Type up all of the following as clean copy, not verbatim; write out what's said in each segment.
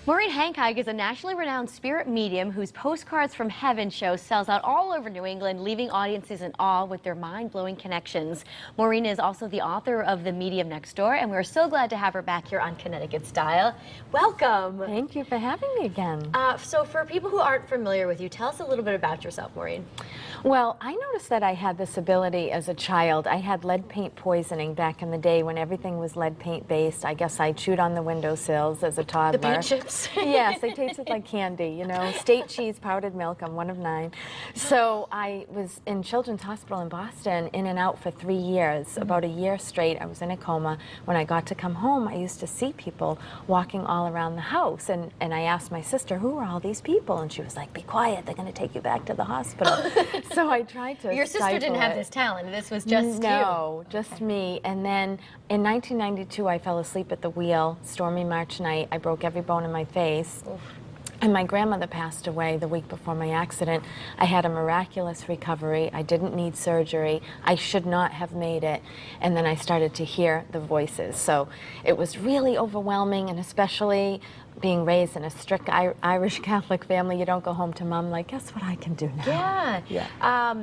Maureen Hancock is a nationally renowned spirit medium whose Postcards from Heaven show sells out all over New England, leaving audiences in awe with their mind-blowing connections. Maureen is also the author of The Medium Next Door, and we're so glad to have her back here on Connecticut Style. Welcome. Thank you for having me again. So for people who aren't familiar with you, tell us a little bit about yourself, Maureen. Well, I noticed that I had this ability as a child. I had lead paint poisoning back in the day when everything was lead paint based. I guess I chewed on the windowsills as a toddler. The paint chips. Yes, they tasted like candy, you know. State cheese, powdered milk, I'm one of 9. So I was in Children's Hospital in Boston, in and out for 3 years, about a year straight. I was in a coma. When I got to come home, I used to see people walking all around the house. And I asked my sister, who are all these people? And she was like, be quiet, they're going to take you back to the hospital. So I tried to Your sister didn't have this talent. This was just you. No, just me. And then in 1992, I fell asleep at the wheel, stormy March night. I broke every bone in my face. Oof. And my grandmother passed away the week before my accident. I had a miraculous recovery. I didn't need surgery. I should not have made it. And then I started to hear the voices. So it was really overwhelming, and especially being raised in a strict Irish Catholic family, you don't go home to mom like, guess what I can do now? Yeah.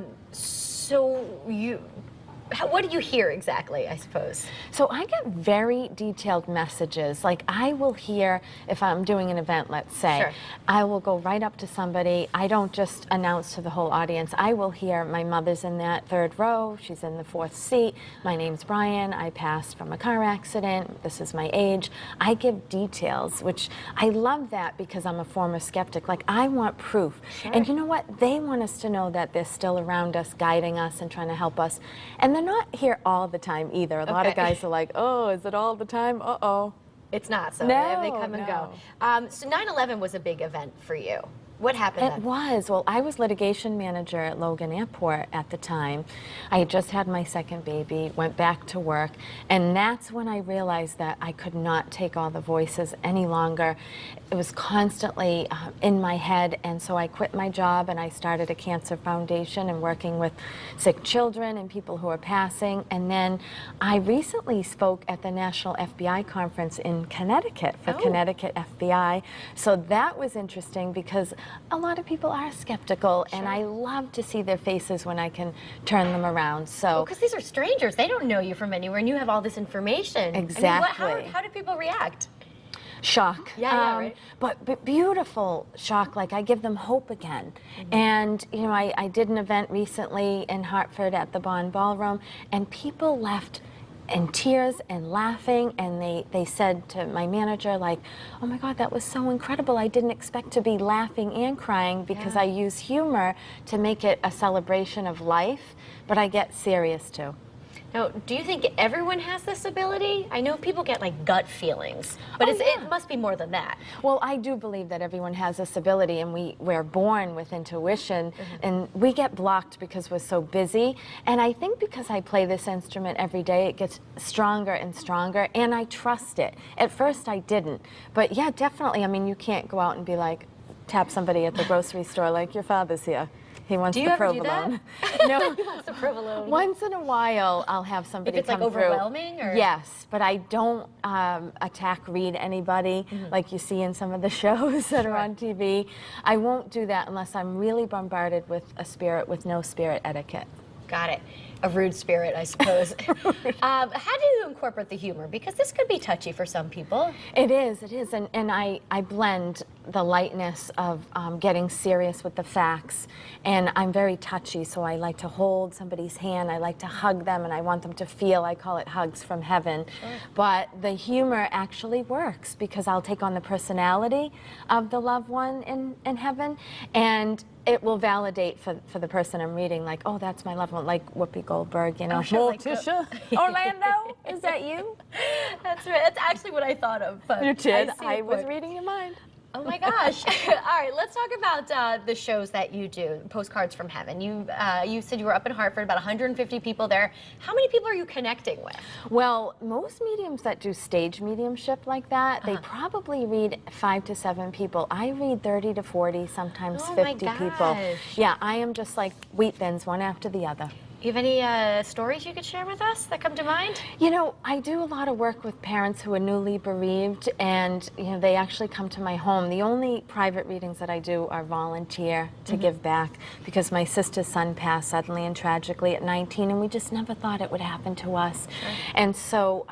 What do you hear exactly, I suppose? So I get very detailed messages. Like I will hear, if I'm doing an event, let's say, Sure. I will go right up to somebody. I don't just announce to the whole audience. I will hear, my mother's in that 3rd row. She's in the 4th seat. My name's Brian. I passed from a car accident. This is my age. I give details, which I love that because I'm a former skeptic. Like I want proof. Sure. And you know what? They want us to know that they're still around us, guiding us and trying to help us. And they're not here all the time either. A lot of guys are like, oh, is it all the time? Uh-oh. It's not, so No, they come and no. go. So 9/11 was a big event for you. What happened It then? was. Well, I was litigation manager at Logan Airport at the time. I had just had my 2nd baby, went back to work, and that's when I realized that I could not take all the voices any longer. It was constantly in my head, and so I quit my job and I started a cancer foundation and working with sick children and people who are passing. And then I recently spoke at the National FBI Conference in Connecticut for Connecticut FBI. So that was interesting because a lot of people are skeptical, and I love to see their faces when I can turn them around. So, because these are strangers, they don't know you from anywhere, and you have all this information. Exactly. I mean, how did people react? Shock. Yeah, right. But beautiful shock. Like I give them hope again. And you know, I did an event recently in Hartford at the Bond Ballroom, and people left in tears and laughing, and they said to my manager, like, oh my God, that was so incredible. I didn't expect to be laughing and crying because I use humor to make it a celebration of life, but I get serious too. Now, do you think everyone has this ability? I know people get like gut feelings, but it must be more than that. Well, I do believe that everyone has this ability, and we're born with intuition, and we get blocked because we're so busy. And I think because I play this instrument every day, it gets stronger and stronger, and I trust it. At first, I didn't. But yeah, definitely, I mean, you can't go out and be like, tap somebody at the grocery store like, your father's here. He wants the provolone. No, he wants the provolone. Once in a while, I'll have somebody come through. If it's like overwhelming, or yes, but I don't read anybody like you see in some of the shows that are on TV. I won't do that unless I'm really bombarded with a spirit with no spirit etiquette. Got it. A rude spirit, I suppose. How do you incorporate the humor? Because this could be touchy for some people. It is, and I blend the lightness of getting serious with the facts, and I'm very touchy, so I like to hold somebody's hand, I like to hug them, and I want them to feel, I call it hugs from heaven. But the humor actually works because I'll take on the personality of the loved one in heaven, and it will validate for the person I'm reading, like, oh, that's my loved one, like Whoopi Goldberg, you know. Morticia, Orlando, is that you? That's right. That's actually what I thought of. But you did. I was reading your mind. Oh my gosh. All right, let's talk about the shows that you do, Postcards from Heaven. You said you were up in Hartford, about 150 people there. How many people are you connecting with? Well, most mediums that do stage mediumship like that, they probably read 5 to 7 people. I read 30 to 40, sometimes 50 people. Yeah, I am just like wheat thins, one after the other. You have any stories you could share with us that come to mind? You know, I do a lot of work with parents who are newly bereaved, and they actually come to my home. The only private readings that I do are volunteer to give back, because my sister's son passed suddenly and tragically at 19, and we just never thought it would happen to us. Sure. And so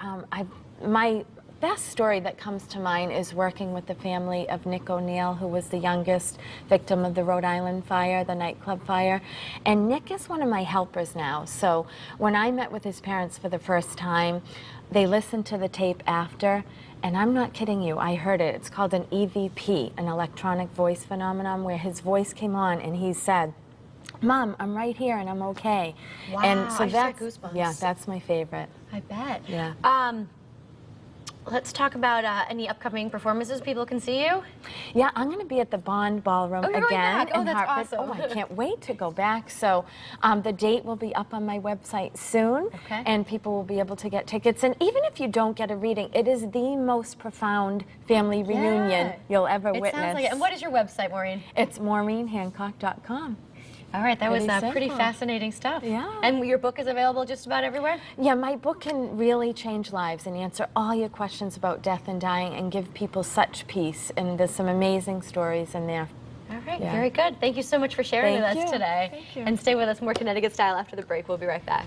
my best story that comes to mind is working with the family of Nick O'Neill, who was the youngest victim of the Rhode Island fire, the nightclub fire. And Nick is one of my helpers now. So when I met with his parents for the first time, they listened to the tape after, and I'm not kidding you, I heard it. It's called an EVP, an electronic voice phenomenon, where his voice came on and he said, "Mom, I'm right here and I'm okay." Wow, and so I just got goosebumps. Yeah, that's my favorite. I bet. Yeah. Let's talk about any upcoming performances people can see you. Yeah, I'm going to be at the Bond Ballroom you're going again back. Oh, in that's Hartford. awesome. Oh, I can't wait to go back. So the date will be up on my website soon, Okay. and people will be able to get tickets. And even if you don't get a reading, it is the most profound family reunion you'll ever witness. It sounds like it. And what is your website, Maureen? It's MaureenHancock.com. All right, that was pretty simple. fascinating stuff. Yeah. And your book is available just about everywhere? Yeah, my book can really change lives and answer all your questions about death and dying and give people such peace. And there's some amazing stories in there. All right, very good. Thank you so much for sharing with us Thank you. today. Thank you. And stay with us, more Connecticut Style after the break. We'll be right back.